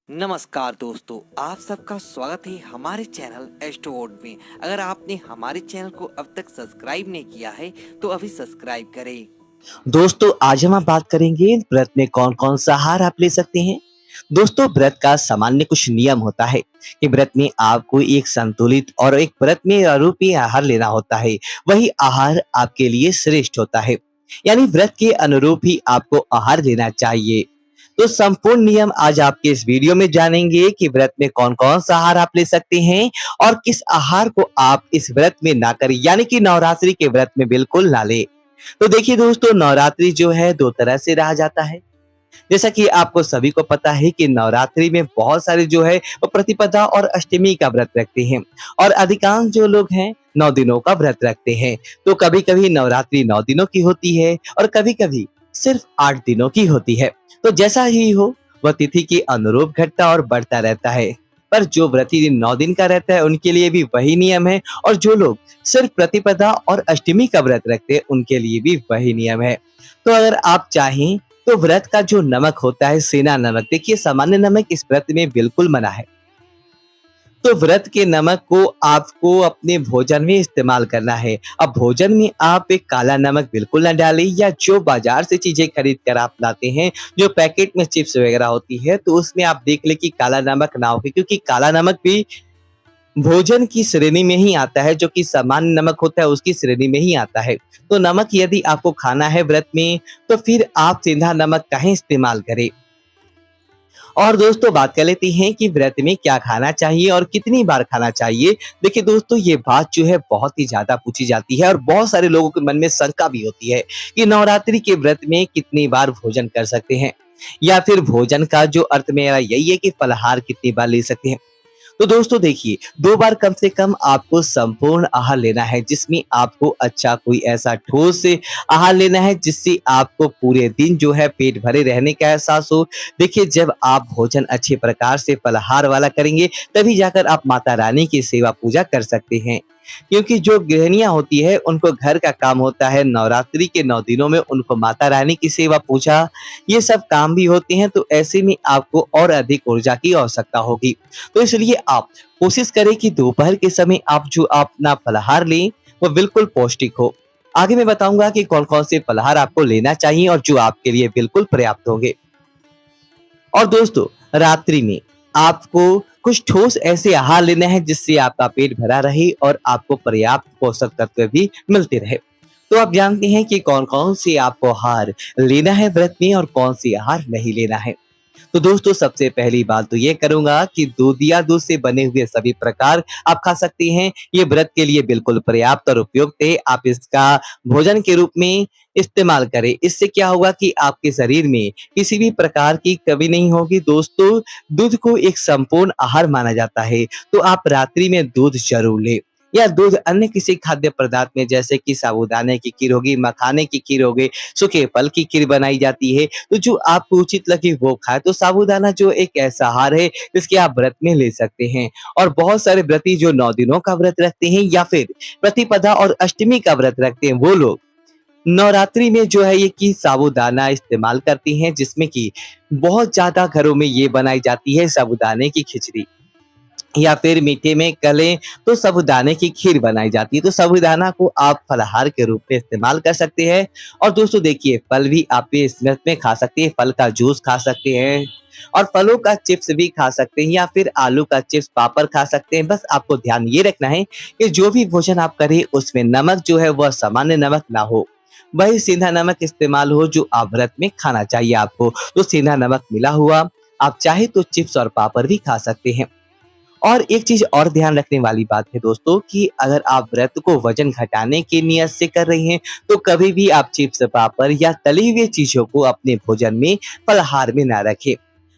नमस्कार दोस्तों, आप सबका स्वागत है हमारे चैनल एस्ट्रोवर्ड में। अगर आपने हमारे चैनल को अब तक सब्सक्राइब नहीं किया है तो अभी सब्सक्राइब करें। दोस्तों आज हम बात करेंगे व्रत में कौन कौन सा आहार आप ले सकते हैं। दोस्तों व्रत का सामान्य कुछ नियम होता है कि व्रत में आपको एक संतुलित और एक व्रत में आरूपी आहार लेना होता है। वही आहार आपके लिए श्रेष्ठ होता है, यानी व्रत के अनुरूप ही आपको आहार लेना चाहिए। तो संपूर्ण नियम आज आपके इस वीडियो में जानेंगे कि व्रत में कौन कौन सा आहार आप ले सकते हैं और किस आहार को आप इस व्रत में ना करें, यानी कि नवरात्रि के व्रत में बिल्कुल ना ले। तो देखिए दोस्तों, नवरात्रि जो है दो तरह से रहा जाता है। जैसा कि आपको सभी को पता है कि नवरात्रि में बहुत सारे जो है वो प्रतिपदा और अष्टमी का व्रत रखते हैं और अधिकांश जो लोग हैं 9 दिनों का व्रत रखते हैं। तो कभी कभी नवरात्रि 9 दिनों की होती है और कभी कभी सिर्फ 8 दिनों की होती है। तो जैसा ही हो वह तिथि के अनुरूप घटता और बढ़ता रहता है। पर जो व्रती दिन 9 दिन का रहता है उनके लिए भी वही नियम है, और जो लोग सिर्फ प्रतिपदा और अष्टमी का व्रत रखते हैं उनके लिए भी वही नियम है। तो अगर आप चाहें तो व्रत का जो नमक होता है, सेंधा नमक, देखिए सामान्य नमक इस व्रत में बिल्कुल मना है। तो व्रत के नमक को आपको अपने भोजन में इस्तेमाल करना है। अब भोजन में आप एक काला नमक बिल्कुल ना डालें, या जो बाजार से चीजें खरीद कर आप लाते हैं, जो पैकेट में चिप्स वगैरह होती है, तो उसमें आप देख ले कि काला नमक ना हो, क्योंकि काला नमक भी भोजन की श्रेणी में ही आता है, जो कि सामान्य नमक होता है उसकी श्रेणी में ही आता है। तो नमक यदि आपको खाना है व्रत में, तो फिर आप सेंधा नमक का ही इस्तेमाल करें। और दोस्तों बात कर लेते हैं कि व्रत में क्या खाना चाहिए और कितनी बार खाना चाहिए। देखिए दोस्तों, ये बात जो है बहुत ही ज्यादा पूछी जाती है और बहुत सारे लोगों के मन में शंका भी होती है कि नवरात्रि के व्रत में कितनी बार भोजन कर सकते हैं, या फिर भोजन का जो अर्थ मेरा यही है कि फलाहार कितनी बार ले सकते हैं। तो दोस्तों देखिए, 2 बार कम से कम आपको संपूर्ण आहार लेना है, जिसमें आपको अच्छा कोई ऐसा ठोस से आहार लेना है जिससे आपको पूरे दिन जो है पेट भरे रहने का एहसास हो। देखिए, जब आप भोजन अच्छे प्रकार से फलाहार वाला करेंगे, तभी जाकर आप माता रानी की सेवा पूजा कर सकते हैं। क्योंकि जो गृहिणियाँ होती है उनको घर का काम होता है, नवरात्रि के 9 दिनों में उनको माता रानी की सेवा पूजा ये सब काम भी होते हैं, तो ऐसे में आपको और अधिक ऊर्जा की आवश्यकता होगी। तो इसलिए आप कोशिश करें कि दोपहर के समय आप जो अपना फलाहार लें वो बिल्कुल पौष्टिक हो। आगे मैं बताऊंगा कि कौन-कौन से फलाहार आपको लेना चाहिए और जो आपके लिए बिल्कुल पर्याप्त होंगे। और दोस्तों रात्रि में आपको कुछ ठोस ऐसे आहार लेने हैं जिससे आपका पेट भरा रहे और आपको पर्याप्त पोषक तत्व भी मिलते रहे। तो आप जानते हैं कि कौन-कौन से आपको आहार लेना है व्रत में और कौन से आहार नहीं लेना है। तो दोस्तों सबसे पहली बात तो ये करूँगा कि दूध या दूध से बने हुए सभी प्रकार आप खा सकते हैं। ये व्रत के लिए बिल्कुल पर्याप्त और उपयुक्त है। आप इसका भोजन के रूप में इस्तेमाल करें। इससे क्या होगा कि आपके शरीर में किसी भी प्रकार की कमी नहीं होगी। दोस्तों, दूध को एक संपूर्ण आहार माना जाता है, तो आप रात्रि में दूध ज़रूर लें, या दूध अन्य किसी खाद्य पदार्थ में, जैसे कि साबूदाने की खीर होगी, मखाने की खीर हो गई, सूखे फल की खीर बनाई जाती है, तो जो आपको उचित लगे वो खाएँ। तो साबूदाना जो एक ऐसा आहार है जिसके आप व्रत में ले सकते हैं। और बहुत सारे व्रती जो 9 दिनों का व्रत रखते हैं या फिर प्रतिपदा और अष्टमी का व्रत रखते हैं, वो लोग नवरात्रि में जो है ये कि साबूदाना इस्तेमाल करती हैं, जिसमें कि बहुत ज़्यादा घरों में ये बनाई जाती है साबूदाने की खिचड़ी, या फिर मीठे में कहें तो साबूदाने की खीर बनाई जाती है। तो साबूदाना को आप फलाहार के रूप में इस्तेमाल कर सकते हैं। और दोस्तों देखिए, फल भी आप इस व्रत में खा सकते हैं, फल का जूस खा सकते हैं और फलों का चिप्स भी खा सकते हैं, या फिर आलू का चिप्स, पापड़ खा सकते हैं। बस आपको ध्यान ये रखना है कि जो भी भोजन आप करें उसमें नमक जो है वह सामान्य नमक ना हो, वही सेंधा नमक इस्तेमाल हो जो आप व्रत में खाना चाहिए आपको। तो सेंधा नमक मिला हुआ आप चाहे तो चिप्स और पापड़ भी खा सकते हैं। और एक चीज़ और ध्यान रखने वाली बात है दोस्तों, कि अगर आप व्रत को वजन घटाने की नियत से कर रही हैं, तो कभी भी आप चिप्स, पापड़ या तली हुई चीज़ों को अपने भोजन में फलाहार में ना रखें।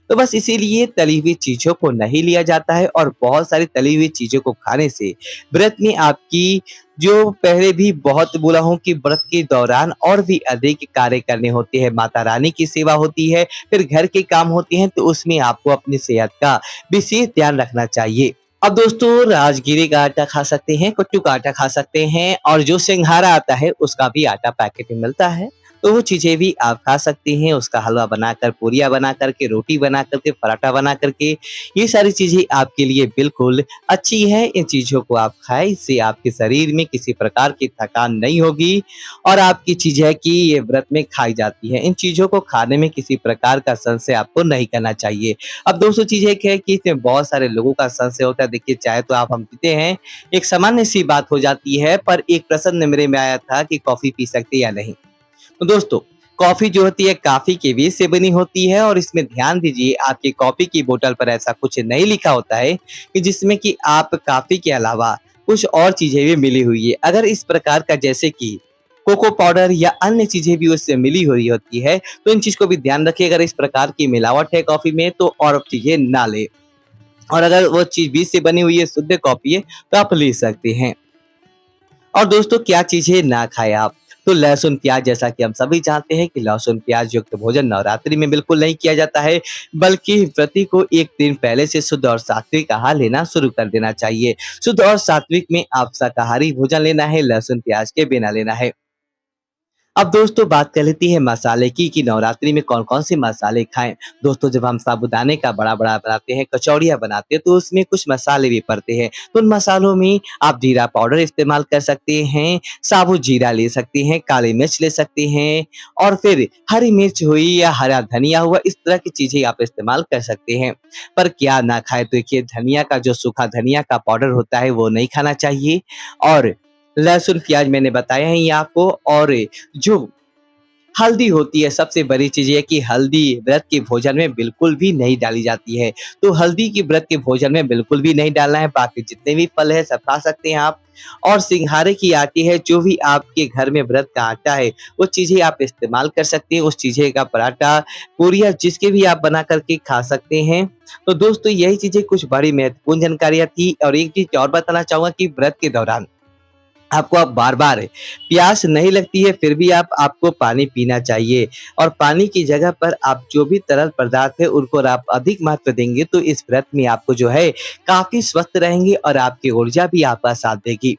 तो बस इसीलिए तली हुई चीज़ों को नहीं लिया जाता है, और बहुत सारी तली हुई चीज़ों को खाने से व्रत में आपकी, जो पहले भी बहुत बोला हूँ कि व्रत के दौरान और भी अधिक कार्य करने होते हैं, माता रानी की सेवा होती है, फिर घर के काम होते हैं, तो उसमें आपको अपनी सेहत का विशेष ध्यान रखना चाहिए। अब दोस्तों राजगिरी का आटा खा सकते हैं, कुट्टू का आटा खा सकते हैं, और जो सिंघाड़ा आता है उसका भी आटा पैकेट में मिलता है। तो वो चीज़ें भी आप खा सकती हैं, उसका हलवा बनाकर, पूरियाँ बना कर के, रोटी बना कर के, पराठा बना कर के, ये सारी चीज़ें आपके लिए बिल्कुल अच्छी है। इन चीज़ों को आप खाएँ, इससे आपके शरीर में किसी प्रकार की थकान नहीं होगी और आपकी चीज़ है कि ये व्रत में खाई जाती है। इन चीज़ों को खाने में किसी प्रकार का संशय आपको नहीं करना चाहिए। अब दोस्तों चीज़ एक है कि इसमें बहुत सारे लोगों का संशय होता है। देखिए चाय तो आप हम पीते हैं, एक सामान्य-सी बात हो जाती है, पर एक प्रश्न मेरे में आया था कि कॉफ़ी पी सकते हैं या नहीं? तो दोस्तों, कॉफ़ी जो होती है काफ़ी के बीज से बनी होती है और इसमें ध्यान दीजिए आपकी कॉफ़ी की बोतल पर ऐसा कुछ नहीं लिखा होता है कि जिसमें कि आप कॉफ़ी के अलावा कुछ और चीज़ें भी मिली हुई है। अगर इस प्रकार का जैसे कि कोको पाउडर या अन्य चीज़ें भी उससे मिली हुई होती है, तो इन चीज़ को भी ध्यान रखिए अगर इस प्रकार की मिलावट है कॉफ़ी में तो और चीज़ें ना लें। और अगर वो चीज़ बीज से बनी हुई है, शुद्ध कॉफ़ी है, तो आप ले सकते हैं। और दोस्तों क्या चीज़ें ना खाएँ आप? तो लहसुन, प्याज़ जैसा कि हम सभी जानते हैं कि लहसुन, प्याज़ युक्त भोजन नवरात्रि में बिल्कुल नहीं किया जाता है, बल्कि व्रती को 1 दिन पहले से शुद्ध और सात्विक आहार लेना शुरू कर देना चाहिए। शुद्ध और सात्विक में आप शाकाहारी भोजन लेना है, लहसुन, प्याज़ के बिना लेना है। अब दोस्तों बात कर लेते हैं मसाले की कि नवरात्रि में कौन-कौन से मसाले खाएँ। दोस्तों जब हम साबूदाने का बड़ा-बड़ा बनाते हैं, कचौड़ियाँ बनाते हैं तो उसमें कुछ मसाले भी पड़ते हैं। तो उन मसालों में आप जीरा पाउडर इस्तेमाल कर सकते हैं, साबुत जीरा ले सकते हैं, काली मिर्च ले सकते हैं और फिर हरी मिर्च हुई या हरा धनिया हुआ, इस तरह की चीज़ें आप इस्तेमाल कर सकते हैं। पर क्या ना खाएँ? तो देखिए धनिया का जो सूखा धनिया का पाउडर होता है वो नहीं खाना चाहिए और लहसुन, प्याज़ मैंने बताया ही आपको और जो हल्दी होती है, सबसे बड़ी चीज़ ये है कि हल्दी व्रत के भोजन में बिल्कुल भी नहीं डाली जाती है। तो हल्दी की व्रत के भोजन में बिल्कुल भी नहीं डालना है, बाकी जितने भी फल हैं सब खा सकते हैं आप। और सिंघाड़े की आटी है, जो भी आपके घर में व्रत का आटा है, वो चीज़ें आप इस्तेमाल कर सकते हैं, उस चीज़ें का पराठा, पूरियाँ जिसके भी आप बना कर के खा सकते हैं। तो दोस्तों यही चीज़ें कुछ बड़ी महत्वपूर्ण जानकारियाँ थी और एक चीज़ और बताना चाहूँगा कि व्रत के दौरान आपको अब बार-बार प्यास नहीं लगती है, फिर भी आपको पानी पीना चाहिए और पानी की जगह पर आप जो भी तरल पदार्थ है, उनको आप अधिक महत्व देंगे, तो इस व्रत में आपको जो है काफ़ी स्वस्थ रहेंगे और आपकी ऊर्जा भी आपका साथ देगी।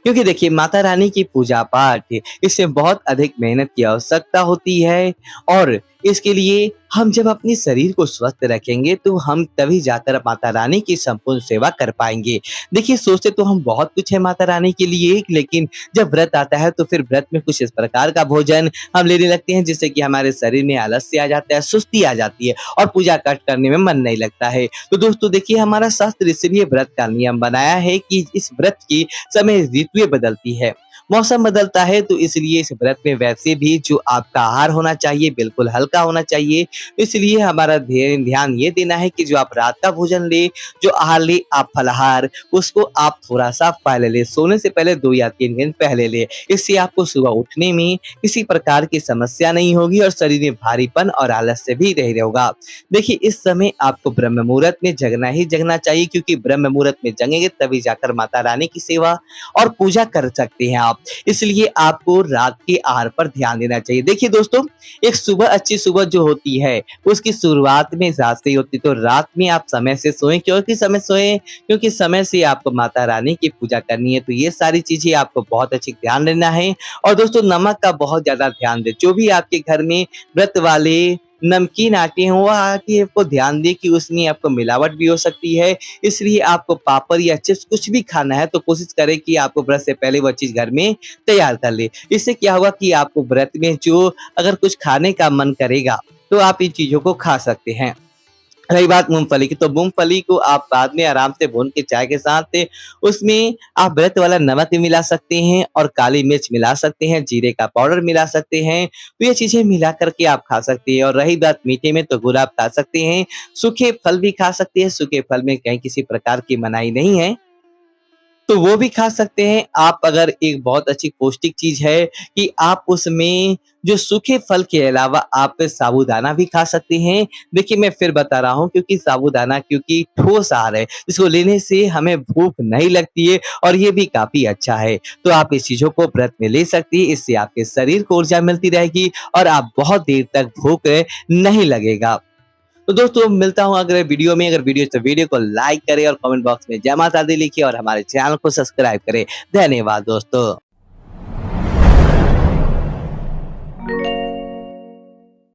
क्योंकि देखिए माता रानी की पूजा-पाठ इसमें बहुत अधिक मेहनत की आवश्यकता होती है और इसके लिए हम जब अपने शरीर को स्वस्थ रखेंगे तो हम तभी जाकर माता रानी की संपूर्ण सेवा कर पाएँगे। देखिए सोचते तो हम बहुत कुछ है माता रानी के लिए लेकिन जब व्रत आता है तो फिर व्रत में कुछ इस प्रकार का भोजन हम लेने लगते हैं जिससे कि हमारे शरीर में आलस्य आ जाता है, सुस्ती आ जाती है और पूजा-पाठ करने में मन नहीं लगता है। तो दोस्तों देखिए हमारा शास्त्र इसीलिए व्रत का नियम बनाया है कि इस व्रत की समय ऋतुएँ बदलती है, मौसम बदलता है तो इसलिए इस व्रत में वैसे भी जो आपका आहार होना चाहिए बिल्कुल हल्का होना चाहिए। इसलिए हमारा ध्यान ये देना है कि जो आप रात का भोजन लें, जो आहार लें आप फलाहार उसको आप थोड़ा-सा पहले लें, सोने से पहले 2 या 3 दिन पहले लें। इससे आपको सुबह उठने में किसी प्रकार की समस्या नहीं होगी और शरीर में भारीपन और आलस्य भी नहीं होगा। देखिए इस समय आपको ब्रह्म मुहूर्त में जगना ही जगना चाहिए क्योंकि ब्रह्म मुहूर्त में जगेंगे तभी जाकर माता रानी की सेवा और पूजा कर सकते हैं आप। इसलिए आपको रात के आहार पर ध्यान देना चाहिए। देखिए दोस्तों, एक सुबह अच्छी सुबह जो होती है, उसकी शुरुआत में रात से ही होती है, तो रात में आप समय से सोएँ। क्योंकि समय सोएँ? क्योंकि समय से आपको माता रानी की पूजा करनी है, तो ये सारी चीज़ें आपको बहुत अच्छी ध्यान देना है। और दोस्तों नमक का बहुत ज़्यादा ध्यान दें। जो भी आपके घर में व्रत वाले नमकीन आटे हैं, वो आटे को ध्यान दें कि उसमें आपको मिलावट भी हो सकती है। इसलिए आपको पापड़ या चिप्स कुछ भी खाना है तो कोशिश करें कि आपको व्रत से पहले वह चीज़ घर में तैयार कर लें। इससे क्या होगा कि आपको व्रत में जो अगर कुछ खाने का मन करेगा, तो आप इन चीज़ों को खा सकते हैं। रही बात मूँगफली की, तो मूँगफली को आप बाद में आराम से भून के चाय के साथ उसमें आप व्रत वाला नमक भी मिला सकते हैं और काली मिर्च मिला सकते हैं, जीरे का पाउडर मिला सकते हैं। तो ये चीज़ें मिला कर के आप खा सकते हैं और रही बात मीठे में तो गुड़ आप खा सकते हैं, सूखे फल भी खा सकते हैं, सूखे फल में कहीं किसी प्रकार की मनाही नहीं है। तो वो भी खा सकते हैं। आप अगर एक बहुत अच्छी पौष्टिक चीज़ है कि आप उसमें जो सूखे फल के अलावा आप साबूदाना भी खा सकते हैं। देखिए मैं फिर बता रहा हूँ क्योंकि साबूदाना क्योंकि ठोस आहार है, इसको लेने से हमें भूख नहीं लगती है और ये भी काफ़ी अच्छा है। तो आप इस चीज़ों को व्रत में ले सकती हैं, इससे आपके शरीर को ऊर्जा मिलती रहेगी और आप बहुत देर तक भूख नहीं लगेगा। तो दोस्तों मिलता हूँ अगले वीडियो में। अगर वीडियो तो वीडियो को लाइक करें और कमेंट बॉक्स में जय माता दी लिखिए और हमारे चैनल को सब्सक्राइब करें। धन्यवाद दोस्तों।